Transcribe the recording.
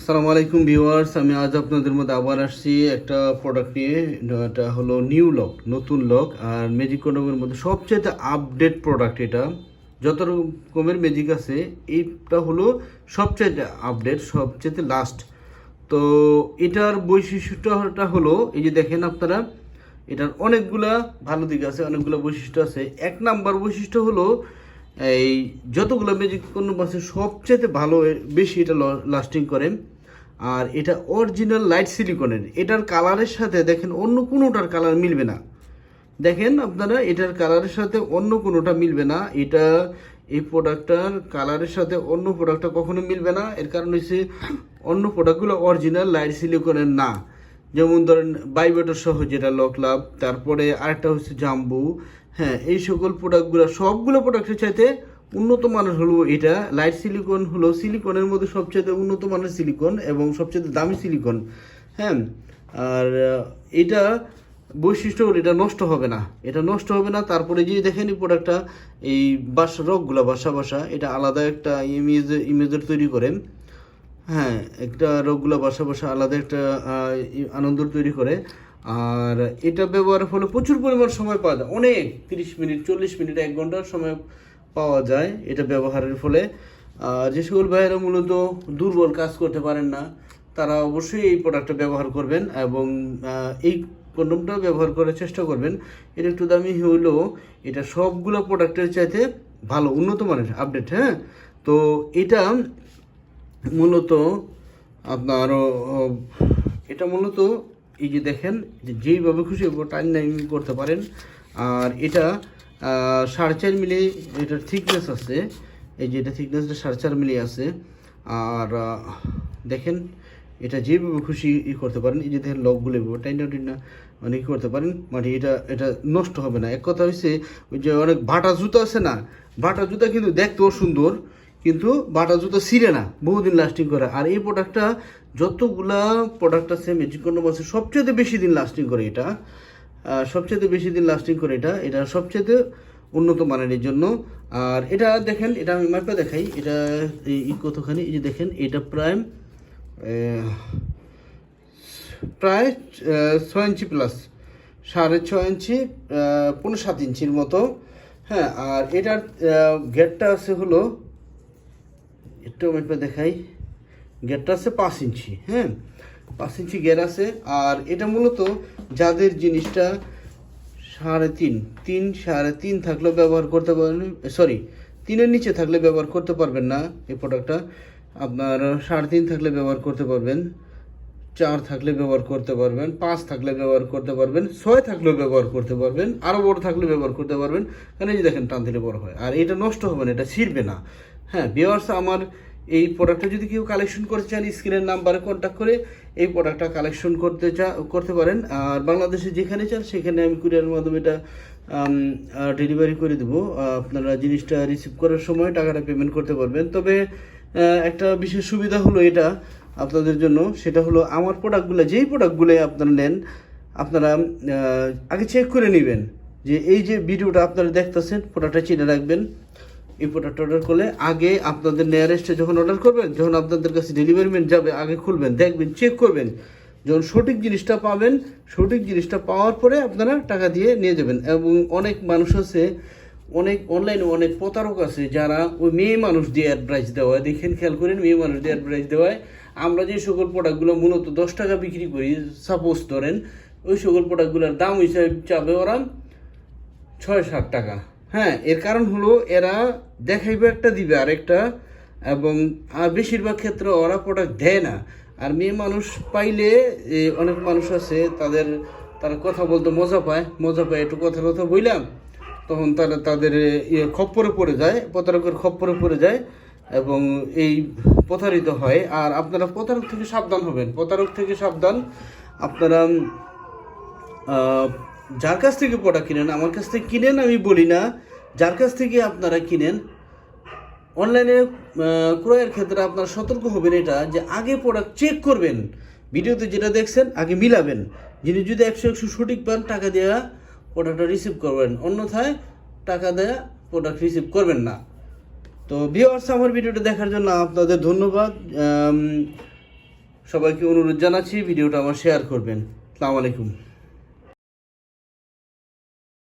আসসালামু আলাইকুম ভিউয়ার্স, আমি আজ আপনাদের মধ্যে আবার আসছি একটা প্রোডাক্ট নিয়ে। এটা হলো নিউ লক, নতুন লক। আর ম্যাজিক কন্ডমের মধ্যে সবচেয়ে আপডেট প্রোডাক্ট এটা। যত রকমের ম্যাজিক আছে, এইটা হলো সবচেয়ে আপডেট, সবচেয়ে লাস্ট। তো এটার বৈশিষ্ট্যটা হলো এই যে দেখেন আপনারা, এটার অনেকগুলা ভালো দিক আছে, অনেকগুলো বৈশিষ্ট্য আছে। এক নাম্বার বৈশিষ্ট্য হলো এই যতগুলো ম্যাজিক পণ্য আছে সবচেয়ে ভালো, বেশি এটা লাস্টিং করে। আর এটা অরিজিনাল লাইট সিলিকনের। এটার কালারের সাথে দেখেন অন্য কোনোটার কালার মিলবে না। দেখেন আপনারা, এটার কালারের সাথে অন্য কোনোটা মিলবে না। এটা এই প্রোডাক্টটার কালারের সাথে অন্য প্রোডাক্টটা কখনো মিলবে না। এর কারণ হচ্ছে অন্য প্রোডাক্টগুলো অরিজিনাল লাইট সিলিকনের না। যেমন ধরেন বাইবেটার সহ যেটা লক লাভ, তারপরে আরেকটা হচ্ছে জাম্বু। হ্যাঁ, এই সকল প্রোডাক্টগুলো সবগুলো প্রোডাক্টের চাইতে উন্নত মানের হলো এটা। লাইট সিলিকন হলো সিলিকনের মধ্যে সবচেয়ে উন্নত মানের সিলিকন এবং সবচেয়ে দামি সিলিকন। হ্যাঁ, আর এটা বৈশিষ্ট্য হলো এটা নষ্ট হবে না, এটা নষ্ট হবে না। তারপরে যে দেখেন এই প্রোডাক্টটা, এই বাসা রকগুলা বাসা এটা আলাদা একটা ইমেজের তৈরি করে। হ্যাঁ, একটা রোগগুলো বাসা আলাদা একটা আনন্দ তৈরি করে। আর এটা ব্যবহারের ফলে প্রচুর পরিমাণ সময় পাওয়া যায়, অনেক 30 মিনিট 40 মিনিট 1 ঘন্টার সময় পাওয়া যায় এটা ব্যবহারের ফলে। যে সকল ভাইয়েরা মূলত দুর্বল, কাজ করতে পারেন না, তারা অবশ্যই এই প্রোডাক্টটা ব্যবহার করবেন এবং এই কন্ডমটা ব্যবহার করার চেষ্টা করবেন। এটা একটু দামি হলেও এটা সবগুলো প্রোডাক্টের চাইতে ভালো, উন্নত মানের, আপডেট। হ্যাঁ, তো এটা মূলত আপনার এটা মূলত এই যে দেখেন, যেইভাবে খুশি টাইম নাইম করতে পারেন। আর এটা 4.5 মিলি এটার থিকনেস আছে। এই যে এটা থিকনেসটা 4.5 মিলি আছে। আর দেখেন, এটা যেভাবে খুশি করতে পারেন। এই যে দেখেন লকগুলো টাইনা মানে কি করতে পারেন, মানে এটা নষ্ট হবে না। এক কথা হচ্ছে ওই যে অনেক বাটা জুতো আছে না, বাটা জুতা কিন্তু দেখতেও সুন্দর, কিন্তু বাটা জুতো ছিঁড়ে না, বহুদিন লাস্টিং করে। আর এই প্রোডাক্টটা যতগুলা প্রোডাক্ট আছে ম্যাজিক কন্ডম আছে, সবচেয়ে বেশি দিন লাস্টিং করে এটা। সবচেয়ে বেশি দিন লাস্টিং করে এটা সবচেয়ে উন্নত মানের এর জন্য। আর এটা দেখেন, এটা আমি মাপে দেখাই, এটা এই কতখানি। এই যে দেখেন, এটা প্রায় 6 ইঞ্চি প্লাস, 6.5 ইঞ্চি, 6.5 ইঞ্চির মতো। হ্যাঁ, আর এটার গেটটা আছে হলো, একটু মেপে দেখাই, গেটটা আছে 5 ইঞ্চি। হ্যাঁ, 5 ইঞ্চি গেট আছে। আর এটা মূলত যাদের জিনিসটা 3.5 থাকলেও ব্যবহার করতে পারেন, সরি 3-এর নিচে থাকলে ব্যবহার করতে পারবেন না এই প্রোডাক্টটা। আপনার 3.5 থাকলে ব্যবহার করতে পারবেন, 4 থাকলে ব্যবহার করতে পারবেন, 5 থাকলে ব্যবহার করতে পারবেন, 6 থাকলেও ব্যবহার করতে পারবেন, আরও বড় থাকলে ব্যবহার করতে পারবেন। কারণ এই যে দেখেন, টান দিলে বড় হয়। আর এটা নষ্ট হবে না, এটা ছিঁড়বে না। হ্যাঁ ভিউয়ার্স, আমার এই প্রোডাক্টটা যদি কেউ কালেকশন করতে চান, স্ক্রিনের নাম্বারে কন্ট্যাক্ট করে এই প্রোডাক্টটা কালেকশন করতে পারেন। আর বাংলাদেশে যেখানে চান সেখানে আমি কুরিয়ারের মাধ্যমে এটা ডেলিভারি করে দেবো। আপনারা জিনিসটা রিসিভ করার সময় টাকাটা পেমেন্ট করতে পারবেন। তবে একটা বিশেষ সুবিধা হলো এটা আপনাদের জন্য, সেটা হলো আমার প্রোডাক্টগুলো, যেই প্রোডাক্টগুলো আপনারা নেন, আপনারা আগে চেক করে নেবেন যে এই যে ভিডিওটা আপনারা দেখতেছেন, প্রোডাক্টটা চিনে রাখবেন। এই প্রোডাক্ট অর্ডার করলে আগে আপনাদের নিয়ারেস্টে যখন অর্ডার করবেন, যখন আপনাদের কাছে ডেলিভারি ম্যান যাবে, আগে খুলবেন, দেখবেন, চেক করবেন। যখন সঠিক জিনিসটা পাবেন, সঠিক জিনিসটা পাওয়ার পরে আপনারা টাকা দিয়ে নিয়ে যাবেন। এবং অনেক মানুষ আছে, অনেক অনলাইনে অনেক প্রতারক আছে, যারা ওই মেয়ে মানুষ দিয়ে অ্যাডভাইস দেওয়ায়, দেখেন খেয়াল করেন, মেয়ে মানুষ দিয়ে অ্যাডভাইস দেওয়ায় আমরা যে সকল প্রোডাক্টগুলো মূলত 10 টাকা বিক্রি করি, সাপোজ ধরেন, ওই সকল প্রোডাক্টগুলোর দাম হিসাবে চাবে ওরা 6-7 টাকা। হ্যাঁ, এর কারণ হলো এরা দেখাইবে একটা, দিবে আরেকটা। এবং বেশিরভাগ ক্ষেত্রে ওরা প্রোডাক্ট দেয় না। আর মেয়ে মানুষ পাইলে অনেক মানুষ আছে, তারা কথা বলতে মজা পায়, একটু কথা বললাম, তখন তারা তাদের খপ্পরে পড়ে যায়, প্রতারকের খপ্পরে পড়ে যায় এবং এই প্রতারিত হয়। আর আপনারা প্রতারক থেকে সাবধান হবেন, আপনারা যার কাছ থেকে প্রোডাক্ট কিনেন, আমার কাছ থেকে কিনেন আমি বলি না, যার কাছ থেকে আপনারা কিনেন, অনলাইনে ক্রয়ের ক্ষেত্রে আপনারা সতর্ক হবেন এটা, যে আগে প্রোডাক্ট চেক করবেন, ভিডিওতে যেটা দেখছেন আগে মিলাবেন। যিনি যদি 100 সঠিক পান, টাকা দেওয়া প্রোডাক্টটা রিসিভ করবেন, অন্যথায় টাকা দেওয়া প্রোডাক্ট রিসিভ করবেন না। তো ভিউয়ার্স, আমার ভিডিওটা দেখার জন্য আপনাদের ধন্যবাদ। সবাইকে অনুরোধ জানাচ্ছি ভিডিওটা আমার শেয়ার করবেন। আসসালামু আলাইকুম।